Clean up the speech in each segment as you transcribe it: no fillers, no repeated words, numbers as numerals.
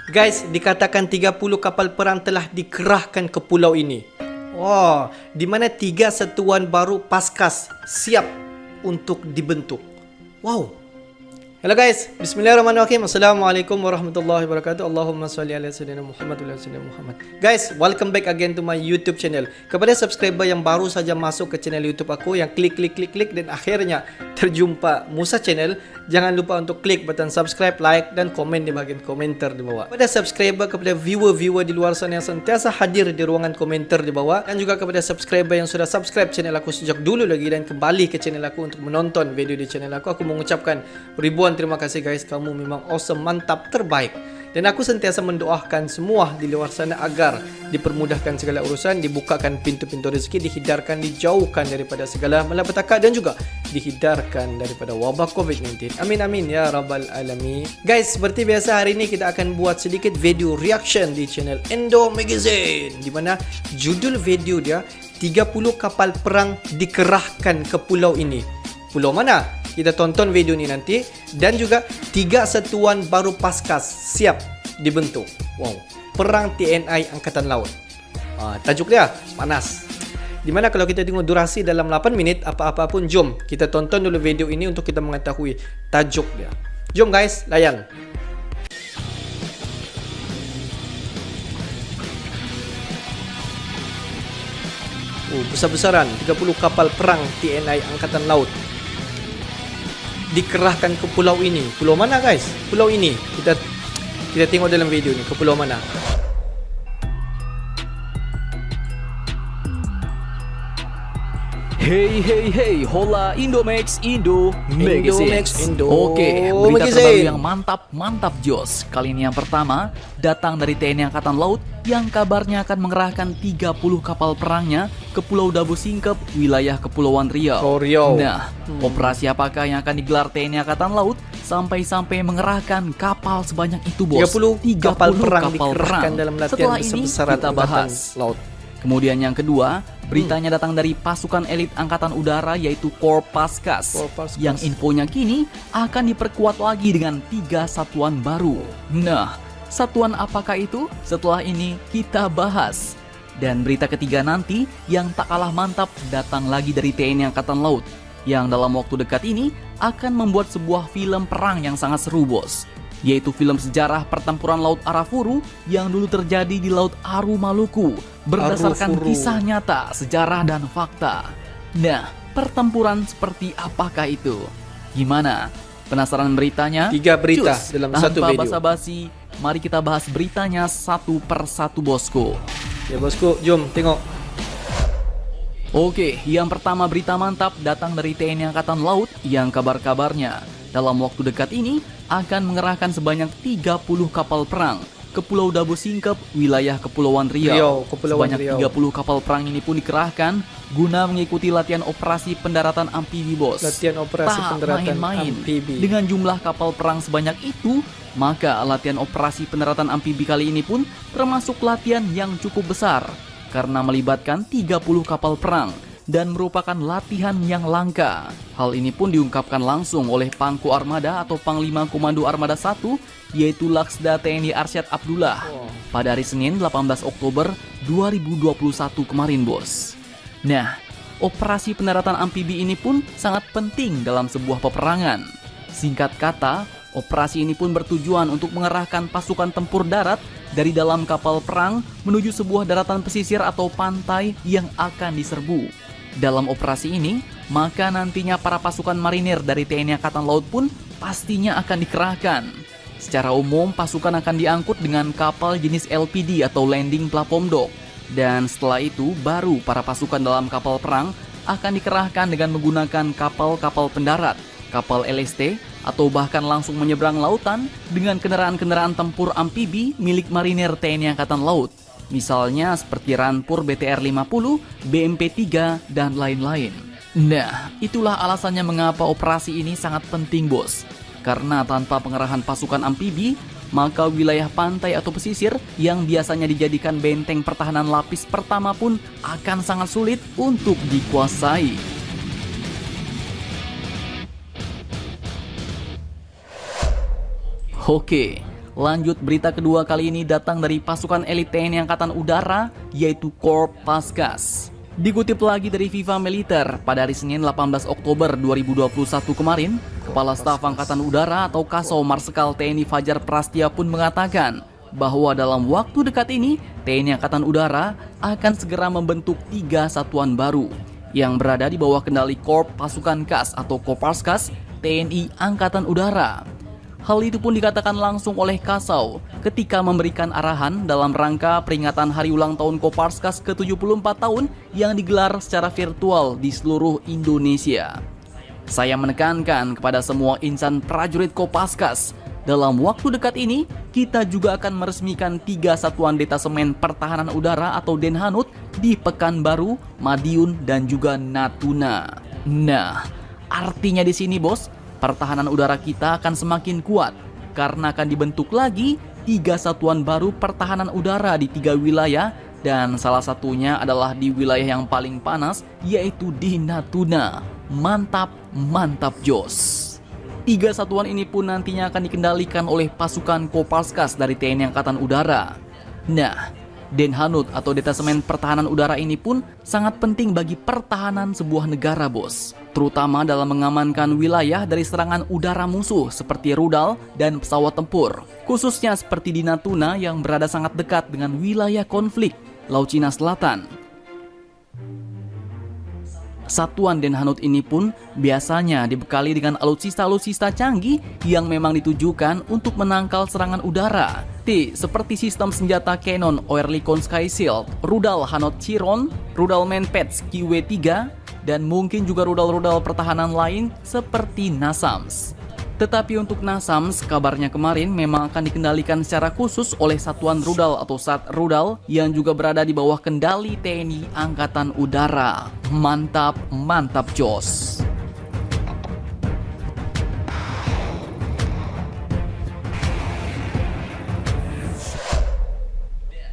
Guys, dikatakan 30 kapal perang telah dikerahkan ke pulau ini. Wow, di mana 3 satuan baru Paskas siap untuk dibentuk. Wow. Hello guys, bismillahirrahmanirrahim. Assalamualaikum warahmatullahi wabarakatuh. Allahumma salli ala sayyidina Muhammad wa ala sayyidina Muhammad. Guys, welcome back again to my YouTube channel. Kepada subscriber yang baru saja masuk ke channel YouTube aku, yang klik dan akhirnya terjumpa Musa Channel, jangan lupa untuk klik button subscribe, like dan komen di bagian komentar di bawah. Kepada subscriber, kepada viewer di luar sana yang sentiasa hadir di ruangan komentar di bawah, dan juga kepada subscriber yang sudah subscribe channel aku sejak dulu lagi dan kembali ke channel aku untuk menonton video di channel aku mengucapkan ribuan terima kasih guys, kamu memang awesome, mantap, terbaik. Dan aku sentiasa mendoakan semua di luar sana agar dipermudahkan segala urusan, dibukakan pintu-pintu rezeki, dihindarkan, dijauhkan daripada segala malapetaka dan juga dihindarkan daripada wabah COVID-19. Amin amin ya rabbal alamin. Guys, seperti biasa hari ini kita akan buat sedikit video reaction di channel Indo Magazine, di mana judul video dia 30 kapal perang dikerahkan ke pulau ini. Pulau mana? Kita tonton video ini nanti. Dan juga 3 satuan baru Paskas siap dibentuk. Wow, Perang TNI Angkatan Laut. Tajuk dia panas. Dimana kalau kita tengok durasi dalam 8 minit, apa-apa pun, jom kita tonton dulu video ini untuk kita mengetahui tajuk dia. Jom guys, layan. Besar-besaran 30 kapal perang TNI Angkatan Laut dikerahkan ke pulau ini. Pulau mana guys? Pulau ini. Kita tengok dalam video ni, ke pulau mana. Hey, hola Indomax, Indo Magazine. Oke, berita Magazine terbaru yang mantap Jos. Kali ini yang pertama datang dari TNI Angkatan Laut yang kabarnya akan mengerahkan 30 kapal perangnya ke Pulau Dabu Singkep, wilayah Kepulauan Riau. Nah, operasi apakah yang akan digelar TNI Angkatan Laut sampai mengerahkan kapal sebanyak itu, bos? 30 kapal perang dikerahkan dalam latihan Setelah ini besar-besaran kita bahas laut. Kemudian yang kedua, beritanya datang dari pasukan elit Angkatan Udara yaitu Korps Paskas, yang infonya kini akan diperkuat lagi dengan 3 satuan baru. Nah, satuan apakah itu? Setelah ini kita bahas. Dan berita ketiga nanti yang tak kalah mantap datang lagi dari TNI Angkatan Laut, yang dalam waktu dekat ini akan membuat sebuah film perang yang sangat seru, bos. Yaitu film sejarah pertempuran Laut Arafuru yang dulu terjadi di Laut Aru Maluku, berdasarkan kisah nyata, sejarah dan fakta. Nah, pertempuran seperti apakah itu? Gimana? Penasaran beritanya? 3 berita dalam satu video. Tanpa basa-basi, mari kita bahas beritanya satu persatu, bosku. Ya bosku, jom tengok. Oke, yang pertama berita mantap datang dari TNI Angkatan Laut yang kabar-kabarnya dalam waktu dekat ini akan mengerahkan sebanyak 30 kapal perang ke Pulau Dabu Singkep, wilayah Kepulauan Riau. Sebanyak 30 kapal perang ini pun dikerahkan guna mengikuti latihan operasi pendaratan amfibi, bos. Latihan operasi pendaratan amfibi. Dengan jumlah kapal perang sebanyak itu, maka latihan operasi pendaratan amfibi kali ini pun termasuk latihan yang cukup besar karena melibatkan 30 kapal perang dan merupakan latihan yang langka. Hal ini pun diungkapkan langsung oleh Pangku Armada atau Panglima Komando Armada 1, yaitu Laksda TNI Arsyad Abdullah pada hari Senin 18 Oktober 2021 kemarin, bos. Nah, operasi pendaratan amfibi ini pun sangat penting dalam sebuah peperangan. Singkat kata, operasi ini pun bertujuan untuk mengerahkan pasukan tempur darat dari dalam kapal perang menuju sebuah daratan pesisir atau pantai yang akan diserbu. Dalam operasi ini, maka nantinya para pasukan marinir dari TNI Angkatan Laut pun pastinya akan dikerahkan. Secara umum, pasukan akan diangkut dengan kapal jenis LPD atau Landing Platform Dock. Dan setelah itu, baru para pasukan dalam kapal perang akan dikerahkan dengan menggunakan kapal-kapal pendarat, kapal LST, atau bahkan langsung menyeberang lautan dengan kendaraan-kendaraan tempur amfibi milik marinir TNI Angkatan Laut. Misalnya seperti Rampur BTR-50, BMP-3, dan lain-lain. Nah, itulah alasannya mengapa operasi ini sangat penting, bos. Karena tanpa pengerahan pasukan amfibi, maka wilayah pantai atau pesisir yang biasanya dijadikan benteng pertahanan lapis pertama pun akan sangat sulit untuk dikuasai. Oke, Lanjut, berita kedua kali ini datang dari pasukan elit TNI Angkatan Udara, yaitu Korps Paskas. Dikutip lagi dari Viva Militer, pada hari Senin 18 Oktober 2021 kemarin, Kepala Staf Angkatan Udara atau Kasau Marsikal TNI Fajar Prastya pun mengatakan bahwa dalam waktu dekat ini, TNI Angkatan Udara akan segera membentuk 3 satuan baru yang berada di bawah kendali Korps Pasukan Kas atau Kopaskas TNI Angkatan Udara. Hal itu pun dikatakan langsung oleh Kasau ketika memberikan arahan dalam rangka peringatan hari ulang tahun Kopaskas ke-74 tahun yang digelar secara virtual di seluruh Indonesia. Saya menekankan kepada semua insan prajurit Kopaskas, dalam waktu dekat ini kita juga akan meresmikan 3 satuan detasemen pertahanan udara atau Denhanud di Pekanbaru, Madiun, dan juga Natuna. Nah, artinya di sini bos, pertahanan udara kita akan semakin kuat karena akan dibentuk lagi 3 satuan baru pertahanan udara di 3 wilayah, dan salah satunya adalah di wilayah yang paling panas, yaitu di Natuna. Mantap, mantap jos. 3 satuan ini pun nantinya akan dikendalikan oleh pasukan Kopaskas dari TNI Angkatan Udara. Nah, Denhanud atau Detasemen Pertahanan Udara ini pun sangat penting bagi pertahanan sebuah negara bos, terutama dalam mengamankan wilayah dari serangan udara musuh seperti rudal dan pesawat tempur, khususnya seperti di Natuna yang berada sangat dekat dengan wilayah konflik Laut Cina Selatan. Satuan Denhanud ini pun biasanya dibekali dengan alutsista-alutsista canggih yang memang ditujukan untuk menangkal serangan udara, seperti sistem senjata Cannon Oerlikon Sky Shield, rudal Hanot Chiron, rudal Manpads QW3, dan mungkin juga rudal-rudal pertahanan lain seperti NASAMS. Tetapi untuk NASAMS, kabarnya kemarin memang akan dikendalikan secara khusus oleh Satuan Rudal atau Sat Rudal yang juga berada di bawah kendali TNI Angkatan Udara. Mantap, mantap jos.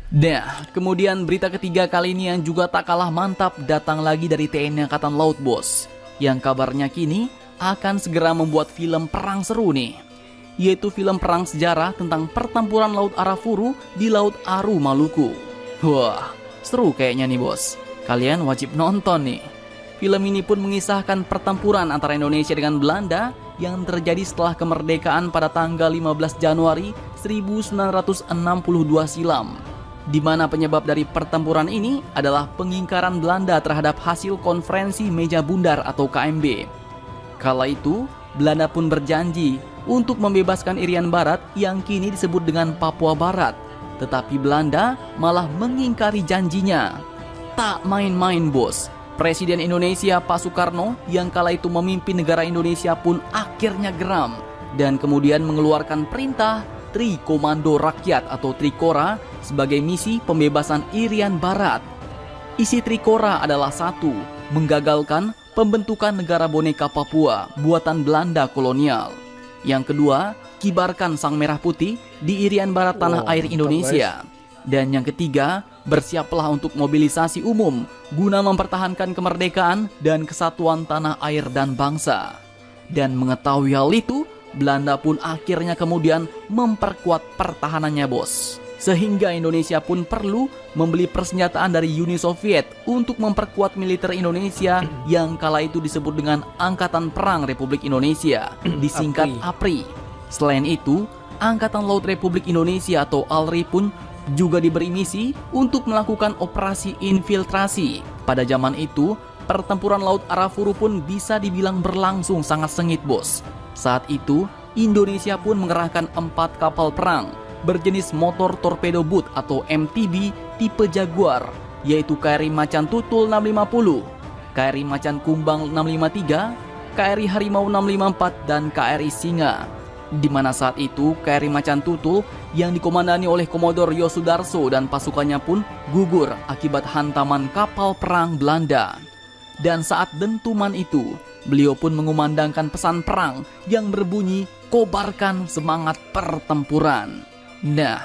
Nah, kemudian berita ketiga kali ini yang juga tak kalah mantap datang lagi dari TNI Angkatan Laut bos, yang kabarnya kini akan segera membuat film perang seru nih, yaitu film perang sejarah tentang pertempuran Laut Arafuru di Laut Aru, Maluku. Wah, seru kayaknya nih bos, kalian wajib nonton nih. Film ini pun mengisahkan pertempuran antara Indonesia dengan Belanda yang terjadi setelah kemerdekaan pada tanggal 15 Januari 1962 silam, di mana penyebab dari pertempuran ini adalah pengingkaran Belanda terhadap hasil konferensi Meja Bundar atau KMB. Kala itu, Belanda pun berjanji untuk membebaskan Irian Barat yang kini disebut dengan Papua Barat. Tetapi Belanda malah mengingkari janjinya. Tak main-main bos, Presiden Indonesia Pak Soekarno yang kala itu memimpin negara Indonesia pun akhirnya geram dan kemudian mengeluarkan perintah Tri Komando Rakyat atau Trikora sebagai misi pembebasan Irian Barat. Isi Trikora adalah 1. Menggagalkan pembentukan negara boneka Papua buatan Belanda kolonial. Yang kedua, kibarkan sang merah putih di Irian Barat tanah air Indonesia. Dan yang ketiga, bersiaplah untuk mobilisasi umum guna mempertahankan kemerdekaan dan kesatuan tanah air dan bangsa. Dan mengetahui hal itu, Belanda pun akhirnya kemudian memperkuat pertahanannya bos. Sehingga Indonesia pun perlu membeli persenjataan dari Uni Soviet untuk memperkuat militer Indonesia yang kala itu disebut dengan Angkatan Perang Republik Indonesia, disingkat APRI. Selain itu, Angkatan Laut Republik Indonesia atau ALRI pun juga diberi misi untuk melakukan operasi infiltrasi. Pada zaman itu, pertempuran Laut Arafuru pun bisa dibilang berlangsung sangat sengit bos. Saat itu, Indonesia pun mengerahkan 4 kapal perang berjenis motor torpedo boat atau MTB tipe Jaguar, yaitu KRI Macan Tutul 650, KRI Macan Kumbang 653, KRI Harimau 654, dan KRI Singa. Di mana saat itu KRI Macan Tutul yang dikomandani oleh Komodor Yosudarso dan pasukannya pun gugur akibat hantaman kapal perang Belanda. Dan saat dentuman itu, beliau pun mengumandangkan pesan perang yang berbunyi, "Kobarkan semangat pertempuran." Nah,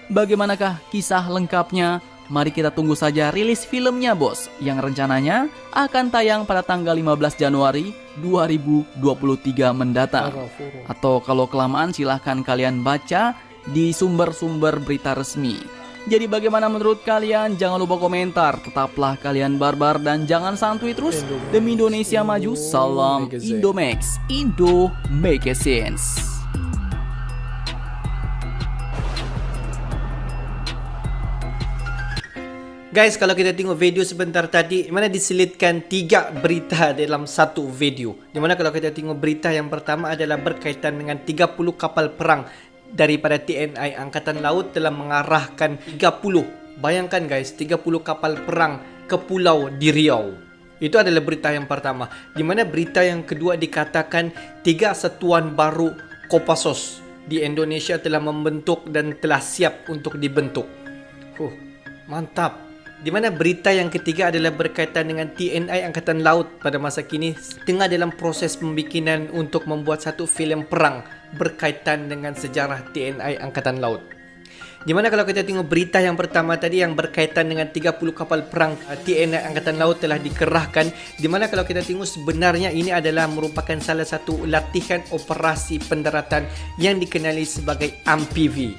bagaimanakah kisah lengkapnya? Mari kita tunggu saja rilis filmnya bos, yang rencananya akan tayang pada tanggal 15 Januari 2023 mendatang. Atau kalau kelamaan silahkan kalian baca di sumber-sumber berita resmi. Jadi bagaimana menurut kalian? Jangan lupa komentar. Tetaplah kalian barbar dan jangan santuy terus. Demi Indonesia maju, salam Indomax, Indo make sense. Guys, kalau kita tengok video sebentar tadi, mana diselitkan 3 berita dalam satu video. Dimana kalau kita tengok berita yang pertama adalah berkaitan dengan 30 kapal perang daripada TNI Angkatan Laut telah mengarahkan 30. Bayangkan guys, 30 kapal perang ke pulau di Riau. Itu adalah berita yang pertama. Di mana berita yang kedua dikatakan 3 satuan baru Kopassus di Indonesia telah membentuk dan telah siap untuk dibentuk. Mantap. Di mana berita yang ketiga adalah berkaitan dengan TNI Angkatan Laut pada masa kini tengah dalam proses pembikinan untuk membuat satu filem perang berkaitan dengan sejarah TNI Angkatan Laut. Di mana kalau kita tengok berita yang pertama tadi yang berkaitan dengan 30 kapal perang TNI Angkatan Laut telah dikerahkan, di mana kalau kita tengok sebenarnya ini adalah merupakan salah satu latihan operasi pendaratan yang dikenali sebagai AMPV.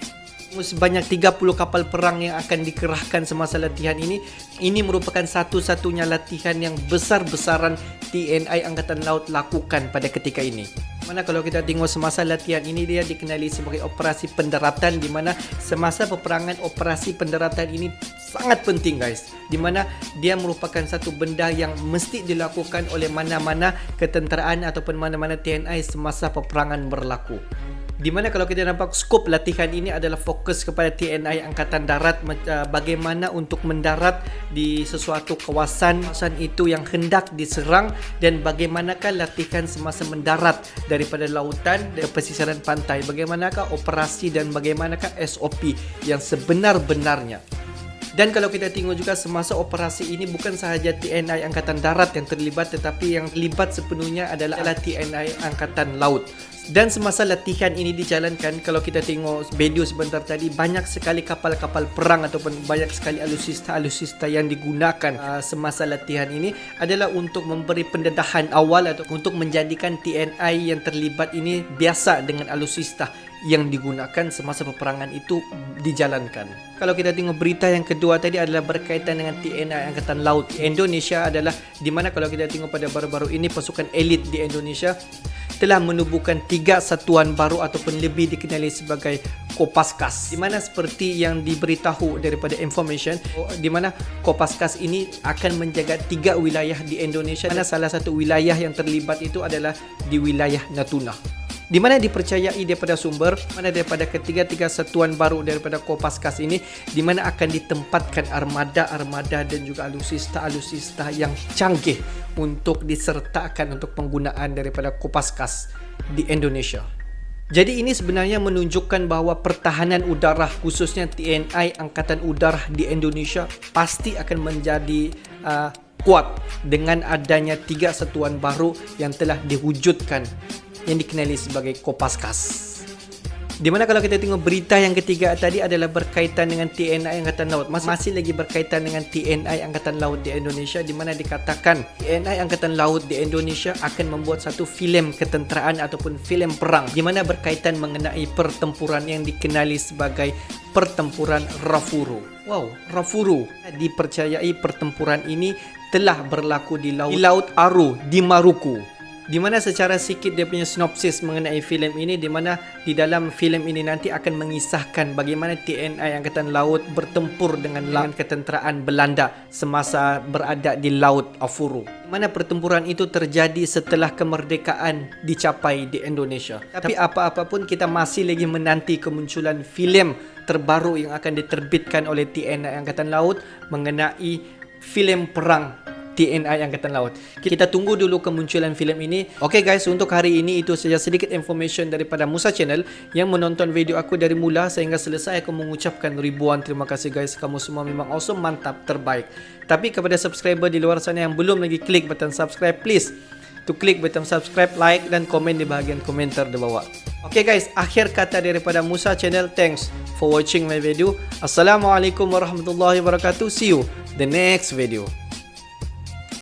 Sebanyak 30 kapal perang yang akan dikerahkan semasa latihan ini merupakan satu-satunya latihan yang besar-besaran TNI Angkatan Laut lakukan pada ketika ini. Mana kalau kita tengok semasa latihan ini dia dikenali sebagai operasi pendaratan, di mana semasa peperangan operasi pendaratan ini sangat penting guys, di mana dia merupakan satu benda yang mesti dilakukan oleh mana-mana ketenteraan ataupun mana-mana TNI semasa peperangan berlaku. Di mana kalau kita nampak skop latihan ini adalah fokus kepada TNI Angkatan Darat, bagaimana untuk mendarat di sesuatu kawasan itu yang hendak diserang dan bagaimanakah latihan semasa mendarat daripada lautan dan pesisiran pantai, bagaimanakah operasi dan bagaimanakah SOP yang sebenar-benarnya. Dan kalau kita tengok juga semasa operasi ini bukan sahaja TNI Angkatan Darat yang terlibat, tetapi yang terlibat sepenuhnya adalah TNI Angkatan Laut. Dan semasa latihan ini dijalankan, kalau kita tengok video sebentar tadi, banyak sekali kapal-kapal perang ataupun banyak sekali alusista yang digunakan semasa latihan ini adalah untuk memberi pendedahan awal atau untuk menjadikan TNI yang terlibat ini biasa dengan alusista yang digunakan semasa peperangan itu dijalankan. Kalau kita tengok berita yang kedua tadi adalah berkaitan dengan TNI Angkatan Laut Indonesia, adalah di mana kalau kita tengok pada baru-baru ini pasukan elit di Indonesia telah menubuhkan 3 satuan baru ataupun lebih dikenali sebagai Kopaskas, di mana seperti yang diberitahu daripada information, di mana Kopaskas ini akan menjaga 3 wilayah di Indonesia, mana salah satu wilayah yang terlibat itu adalah di wilayah Natuna. Di mana dipercayai daripada sumber, mana daripada ketiga-tiga satuan baru daripada Kopaskas ini, di mana akan ditempatkan armada-armada dan juga alusista-alusista yang canggih untuk disertakan untuk penggunaan daripada Kopaskas di Indonesia. Jadi ini sebenarnya menunjukkan bahawa pertahanan udara khususnya TNI Angkatan Udara di Indonesia pasti akan menjadi kuat dengan adanya 3 satuan baru yang telah diwujudkan yang dikenali sebagai Kopaskas. Di mana kalau kita tengok berita yang ketiga tadi adalah berkaitan dengan TNI Angkatan Laut. Masih lagi berkaitan dengan TNI Angkatan Laut di Indonesia, di mana dikatakan TNI Angkatan Laut di Indonesia akan membuat satu filem ketenteraan ataupun filem perang di mana berkaitan mengenai pertempuran yang dikenali sebagai pertempuran Rafuru. Wow, Rafuru. Dipercayai pertempuran ini telah berlaku di Laut Aru di Maruku. Di mana secara sikit dia punya sinopsis mengenai filem ini, di mana di dalam filem ini nanti akan mengisahkan bagaimana TNI Angkatan Laut bertempur dengan ketenteraan Belanda semasa berada di Laut Afuru. Di mana pertempuran itu terjadi setelah kemerdekaan dicapai di Indonesia. Tapi apa-apa pun kita masih lagi menanti kemunculan filem terbaru yang akan diterbitkan oleh TNI Angkatan Laut mengenai filem perang TNI Angkatan Laut. Kita tunggu dulu kemunculan filem ini. Okay guys, untuk hari ini itu saja sedikit information daripada Musa Channel. Yang menonton video aku dari mula sehingga selesai, aku mengucapkan ribuan terima kasih guys. Kamu semua memang awesome, mantap, terbaik. Tapi kepada subscriber di luar sana yang belum lagi klik button subscribe, please to klik button subscribe, like dan komen di bahagian komentar di bawah. Okay guys, akhir kata daripada Musa Channel. Thanks for watching my video. Assalamualaikum warahmatullahi wabarakatuh. See you the next video.